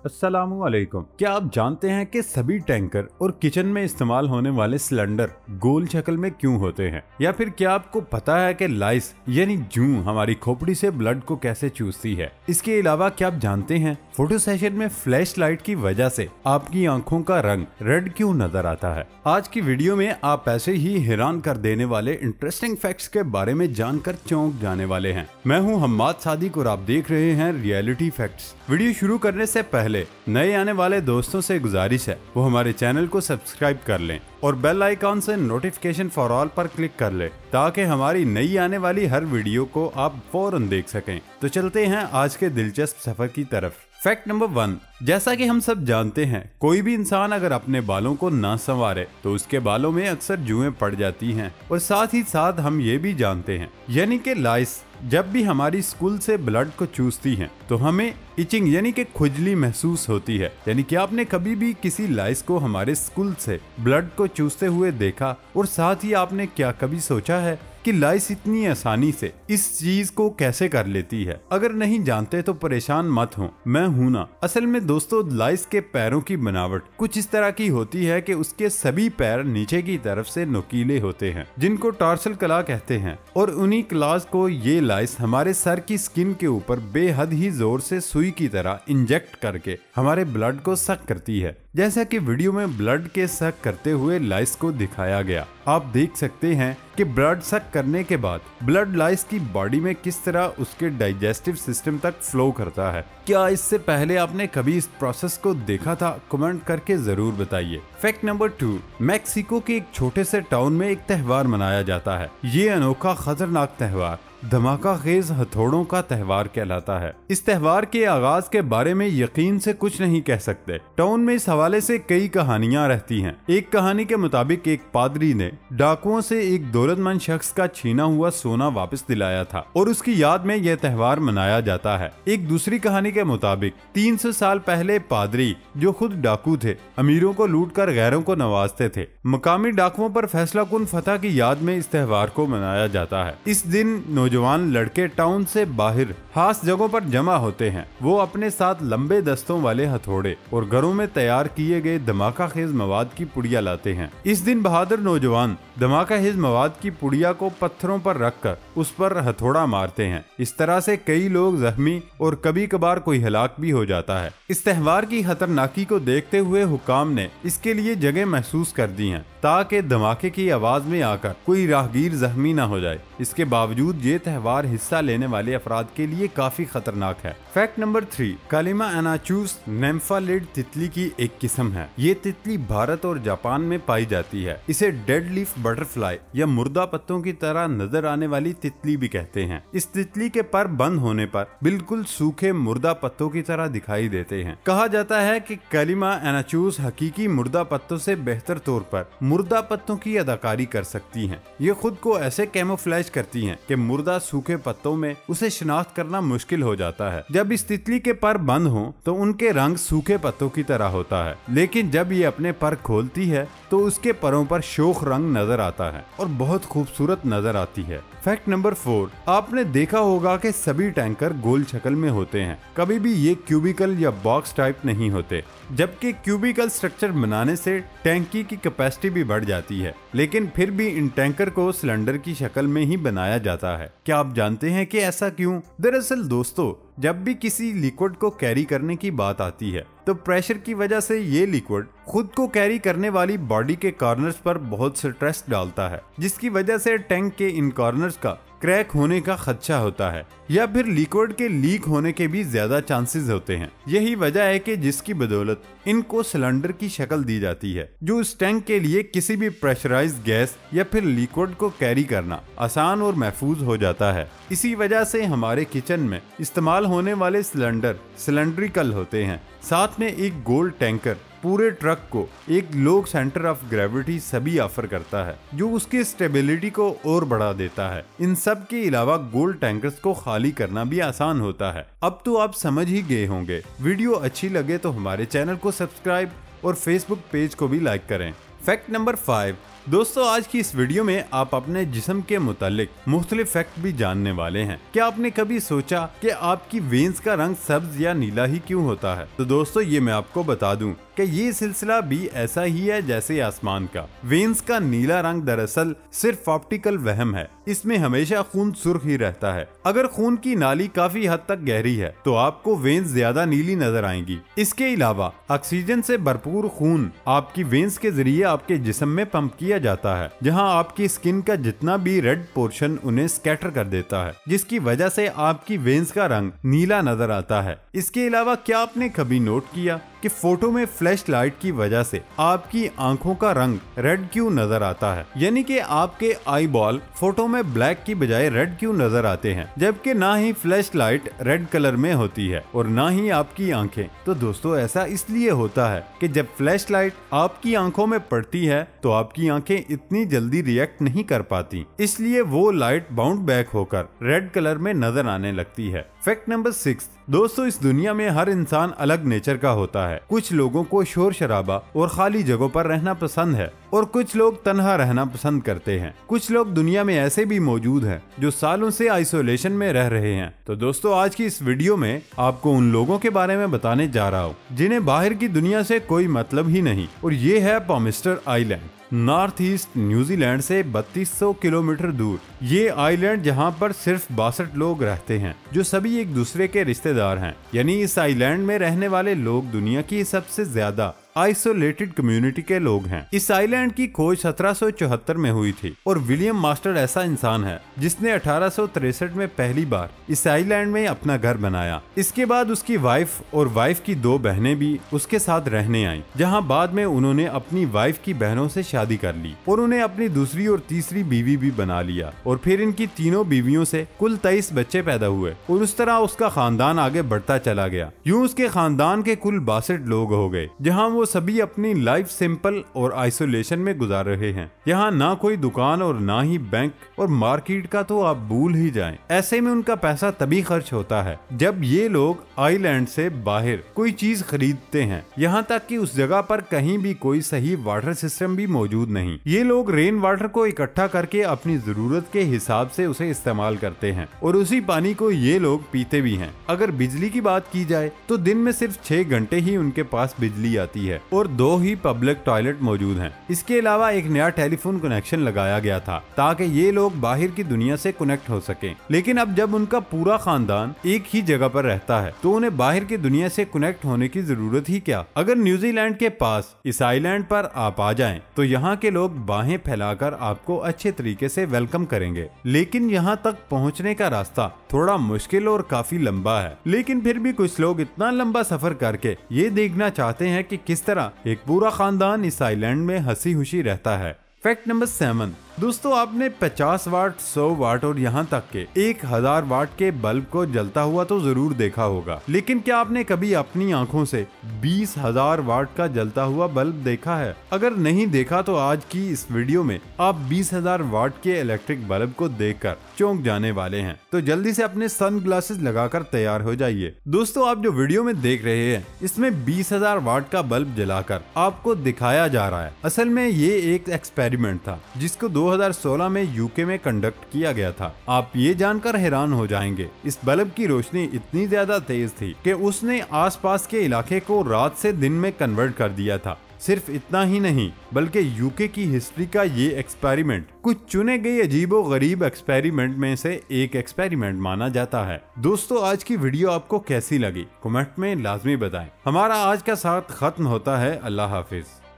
अस्सलामुअलैकुम। क्या आप जानते हैं कि सभी टैंकर और किचन में इस्तेमाल होने वाले सिलेंडर गोल शक्ल में क्यों होते हैं? या फिर क्या आपको पता है कि लाइस यानी जूं हमारी खोपड़ी से ब्लड को कैसे चूसती है? इसके अलावा क्या आप जानते हैं फोटो सेशन में फ्लैश लाइट की वजह से आपकी आंखों का रंग रेड क्यों नजर आता है? आज की वीडियो में आप ऐसे ही हैरान कर देने वाले इंटरेस्टिंग फैक्ट्स के बारे में जानकर चौंक जाने वाले हैं। मैं हूं हम्माद सादिक और आप देख रहे हैं रियलिटी फैक्ट्स। वीडियो शुरू करने से पहले नए आने वाले दोस्तों से गुजारिश है वो हमारे चैनल को सब्सक्राइब कर लें और बेल आइकॉन से नोटिफिकेशन फॉर ऑल पर क्लिक कर लें ताकि हमारी नई आने वाली हर वीडियो को आप फौरन देख सकें। तो चलते हैं आज के दिलचस्प सफर की तरफ। फैक्ट नंबर 1, जैसा कि हम सब जानते हैं कोई भी इंसान अगर अपने बालों को ना संवारे तो उसके बालों में अक्सर जुएं पड़ जाती हैं। और साथ ही साथ हम ये भी जानते हैं यानी कि लाइस जब भी हमारी स्किन से ब्लड को चूसती हैं तो हमें इचिंग यानी कि खुजली महसूस होती है। यानी कि आपने कभी भी किसी लाइस को हमारे स्किन से ब्लड को चूसते हुए देखा? और साथ ही आपने क्या कभी सोचा है कि लाइस इतनी आसानी से इस चीज को कैसे कर लेती है? अगर नहीं जानते तो परेशान मत हो, मैं हूं ना। असल में दोस्तों लाइस के पैरों की बनावट कुछ इस तरह की होती है कि उसके सभी पैर नीचे की तरफ से नुकीले होते हैं जिनको टार्सल क्ला कहते हैं। और उन्हीं क्लास को ये लाइस हमारे सर की स्किन के ऊपर बेहद ही जोर से सुई की तरह इंजेक्ट करके हमारे ब्लड को सक करती है, जैसा कि वीडियो में ब्लड के सक करते हुए लाइस को दिखाया गया। आप देख सकते हैं कि ब्लड सक करने के बाद ब्लड लाइस की बॉडी में किस तरह उसके डाइजेस्टिव सिस्टम तक फ्लो करता है। क्या इससे पहले आपने कभी इस प्रोसेस को देखा था? कमेंट करके जरूर बताइए। फैक्ट नंबर 2, मैक्सिको के एक छोटे से टाउन में एक त्योहार मनाया जाता है। ये अनोखा खतरनाक त्योहार धमाका खेज हथौड़ों का त्योहार कहलाता है। इस त्योहार के आगाज के बारे में यकीन से कुछ नहीं कह सकते। टाउन में इस हवाले से कई कहानियां रहती हैं। एक कहानी के मुताबिक एक पादरी ने डाकुओं से एक दौलतमंद शख्स का छीना हुआ सोना वापस दिलाया था और उसकी याद में यह त्योहार मनाया जाता है। एक दूसरी कहानी के मुताबिक 300 साल पहले पादरी जो खुद डाकू थे अमीरों को लूटकर गैरों को नवाजते थे। मकामी डाकुओं पर फैसला कुन फतह की याद में इस त्योहार को मनाया जाता है। इस दिन नौजवान लड़के टाउन से बाहर खास जगहों पर जमा होते हैं। वो अपने साथ लंबे दस्तों वाले हथौड़े और घरों में तैयार किए गए धमाका खेज मवाद की पुड़िया लाते हैं। इस दिन बहादुर नौजवान धमाका खेज मवाद की पुड़िया को पत्थरों पर रखकर उस पर हथौड़ा मारते हैं। इस तरह से कई लोग जख्मी और कभी कभार कोई हलाक भी हो जाता है। इस त्योहार की खतरनाकी को देखते हुए हुकाम ने इसके लिए जगह महसूस कर दी हैं ताकि धमाके की आवाज में आकर कोई राहगीर जख्मी न हो जाए। इसके बावजूद ये त्योहार हिस्सा लेने वाले अफराद के लिए काफी खतरनाक है। फैक्ट नंबर 3, कालिमा एनाचूस नेम्फालिड तितली की एक किस्म है। ये तितली भारत और जापान में पाई जाती है। इसे डेड लीफ बटरफ्लाई या मुर्दा पत्तों की तरह नजर आने वाली तितली भी कहते हैं। इस तितली के पर बंद होने पर बिल्कुल सूखे मुर्दा पत्तों की तरह दिखाई देते हैं। कहा जाता है कि कालिमा एनाचूस हकीकी मुर्दा पत्तों से बेहतर तौर पर मुर्दा पत्तों की अदाकारी कर सकती हैं। ये खुद को ऐसे कैमोफ्लेज करती हैं कि मुर्दा सूखे पत्तों में उसे शिनाख्त करना मुश्किल हो जाता है। जब इस तितली के पर बंद हो तो उनके रंग सूखे पत्तों की तरह होता है, लेकिन जब ये अपने पर खोलती है तो उसके परों पर शोख रंग नजर आता है और बहुत खूबसूरत नजर आती है। फैक्ट नंबर 4, आपने देखा होगा कि सभी टैंकर गोल शक्ल में होते हैं। कभी भी ये क्यूबिकल या बॉक्स टाइप नहीं होते, जबकि क्यूबिकल स्ट्रक्चर बनाने से टैंकी की कैपेसिटी भी बढ़ जाती है, लेकिन फिर भी इन टैंकर को सिलेंडर की शक्ल में ही बनाया जाता है। क्या आप जानते हैं कि ऐसा क्यों? दरअसल दोस्तों जब भी किसी लिक्विड को कैरी करने की बात आती है तो प्रेशर की वजह से ये लिक्विड खुद को कैरी करने वाली बॉडी के कॉर्नर्स पर बहुत स्ट्रेस डालता है, जिसकी वजह से टैंक के इन कॉर्नर्स का क्रैक होने का खदशा होता है या फिर लिक्विड के लीक होने के भी ज्यादा चांसेस होते हैं। यही वजह है कि जिसकी बदौलत इनको सिलेंडर की शक्ल दी जाती है, जो इस टैंक के लिए किसी भी प्रेशराइज्ड गैस या फिर लिक्विड को कैरी करना आसान और महफूज हो जाता है। इसी वजह से हमारे किचन में इस्तेमाल होने वाले सिलेंडर सिलेंड्रिकल होते हैं। साथ में एक गोल टैंकर पूरे ट्रक को एक लो सेंटर ऑफ ग्रेविटी सभी ऑफर करता है, जो उसकी स्टेबिलिटी को और बढ़ा देता है। इन सब के अलावा गोल टैंकर्स को खाली करना भी आसान होता है। अब तो आप समझ ही गए होंगे। वीडियो अच्छी लगे तो हमारे चैनल को सब्सक्राइब और फेसबुक पेज को भी लाइक करें। फैक्ट नंबर 5, दोस्तों आज की इस वीडियो में आप अपने जिस्म के मुतालिक मुख्तलिफ फैक्ट भी जानने वाले हैं। क्या आपने कभी सोचा कि आपकी वेन्स का रंग सब्ज या नीला ही क्यों होता है? तो दोस्तों ये मैं आपको बता दूं कि ये सिलसिला भी ऐसा ही है जैसे आसमान का। वेन्स का नीला रंग दरअसल सिर्फ ऑप्टिकल वहम है। इसमें हमेशा खून सुर्ख ही रहता है। अगर खून की नाली काफी हद तक गहरी है तो आपको वेन्स ज्यादा नीली नजर आएंगी। इसके अलावा ऑक्सीजन से भरपूर खून आपकी वेन्स के जरिए आपके जिस्म में पंप किया जाता है, जहां आपकी स्किन का जितना भी रेड पोर्शन उन्हें स्कैटर कर देता है, जिसकी वजह से आपकी वेन्स का रंग नीला नजर आता है। इसके अलावा क्या आपने कभी नोट किया कि फोटो में फ्लैश लाइट की वजह से आपकी आंखों का रंग रेड क्यों नजर आता है? यानी कि आपके आई बॉल फोटो में ब्लैक की बजाय रेड क्यों नजर आते हैं, जबकि ना ही फ्लैश लाइट रेड कलर में होती है और ना ही आपकी आंखें। तो दोस्तों ऐसा इसलिए होता है कि जब फ्लैश लाइट आपकी आंखों में पड़ती है तो आपकी आंखें इतनी जल्दी रिएक्ट नहीं कर पाती, इसलिए वो लाइट बाउंड बैक होकर रेड कलर में नजर आने लगती है। फैक्ट नंबर 6 दोस्तों, इस दुनिया में हर इंसान अलग नेचर का होता है। कुछ लोगों को शोर शराबा और खाली जगहों पर रहना पसंद है और कुछ लोग तन्हा रहना पसंद करते हैं। कुछ लोग दुनिया में ऐसे भी मौजूद हैं जो सालों से आइसोलेशन में रह रहे हैं। तो दोस्तों आज की इस वीडियो में आपको उन लोगों के बारे में बताने जा रहा हूँ जिन्हें बाहर की दुनिया से कोई मतलब ही नहीं, और ये है पॉमिस्टर आइलैंड, नॉर्थ ईस्ट न्यूजीलैंड से 3200 किलोमीटर दूर। ये आइलैंड जहां पर सिर्फ 62 लोग रहते हैं जो सभी एक दूसरे के रिश्तेदार हैं। यानी इस आइलैंड में रहने वाले लोग दुनिया की सबसे ज्यादा आइसोलेटेड कम्युनिटी के लोग हैं। इस आइलैंड की खोज 1774 में हुई थी और विलियम मास्टर ऐसा इंसान है जिसने 1863 में पहली बार इस आइलैंड में अपना घर बनाया। इसके बाद उसकी वाइफ और वाइफ की 2 बहनें भी उसके साथ रहने आईं, जहां बाद में उन्होंने अपनी वाइफ की बहनों से शादी कर ली और उन्हें अपनी दूसरी और तीसरी बीवी भी बना लिया, और फिर इनकी तीनों बीवियों से कुल 23 बच्चे पैदा हुए और उस तरह उसका खानदान आगे बढ़ता चला गया। यूं उसके खानदान के कुल 62 लोग हो गए, जहाँ वो सभी अपनी लाइफ सिंपल और आइसोलेशन में गुजार रहे हैं। यहाँ ना कोई दुकान और ना ही बैंक, और मार्केट का तो आप भूल ही जाएं। ऐसे में उनका पैसा तभी खर्च होता है जब ये लोग आइलैंड से बाहर कोई चीज खरीदते हैं। यहाँ तक कि उस जगह पर कहीं भी कोई सही वाटर सिस्टम भी मौजूद नहीं। ये लोग रेन वाटर को इकट्ठा करके अपनी जरूरत के हिसाब से उसे इस्तेमाल करते हैं और उसी पानी को ये लोग पीते भी हैं। अगर बिजली की बात की जाए तो दिन में सिर्फ 6 घंटे ही उनके पास बिजली आती है और 2 ही पब्लिक टॉयलेट मौजूद हैं। इसके अलावा एक नया टेलीफोन कनेक्शन लगाया गया था ताकि ये लोग बाहर की दुनिया से कनेक्ट हो सकें। लेकिन अब जब उनका पूरा खानदान एक ही जगह पर रहता है तो उन्हें बाहर की दुनिया से कनेक्ट होने की जरूरत ही क्या। अगर न्यूजीलैंड के पास इस आइलैंड पर आप आ जाएं तो यहाँ के लोग बाहें फैलाकर आपको अच्छे तरीके से वेलकम करेंगे। लेकिन यहाँ तक पहुँचने का रास्ता थोड़ा मुश्किल और काफी लंबा है। लेकिन फिर भी कुछ लोग इतना लंबा सफर करके ये देखना चाहते हैं कि किस तरह एक पूरा खानदान इस आइलैंड में हंसी खुशी रहता है। फैक्ट नंबर 7 दोस्तों, आपने 50 वाट, 100 वाट और यहाँ तक के 1000 वाट के बल्ब को जलता हुआ तो जरूर देखा होगा, लेकिन क्या आपने कभी अपनी आंखों से 20,000 वाट का जलता हुआ बल्ब देखा है? अगर नहीं देखा तो आज की इस वीडियो में आप 20,000 वाट के इलेक्ट्रिक बल्ब को देखकर चौंक जाने वाले हैं। तो जल्दी से अपने सन ग्लासेस लगाकर तैयार हो जाइए। दोस्तों आप जो वीडियो में देख रहे हैं इसमें 20,000 वाट का बल्ब जलाकर आपको दिखाया जा रहा है। असल में ये एक एक्सपेरिमेंट था जिसको 2016 में यूके में कंडक्ट किया गया था। आप ये जानकर हैरान हो जाएंगे, इस बल्ब की रोशनी इतनी ज्यादा तेज थी कि उसने आसपास के इलाके को रात से दिन में कन्वर्ट कर दिया था। सिर्फ इतना ही नहीं बल्कि यूके की हिस्ट्री का ये एक्सपेरिमेंट कुछ चुने गए अजीबो गरीब एक्सपेरिमेंट में से एक एक्सपेरिमेंट माना जाता है। दोस्तों आज की वीडियो आपको कैसी लगी कमेंट में लाजमी बताएं। हमारा आज का साथ खत्म होता है। अल्लाह हाफिज।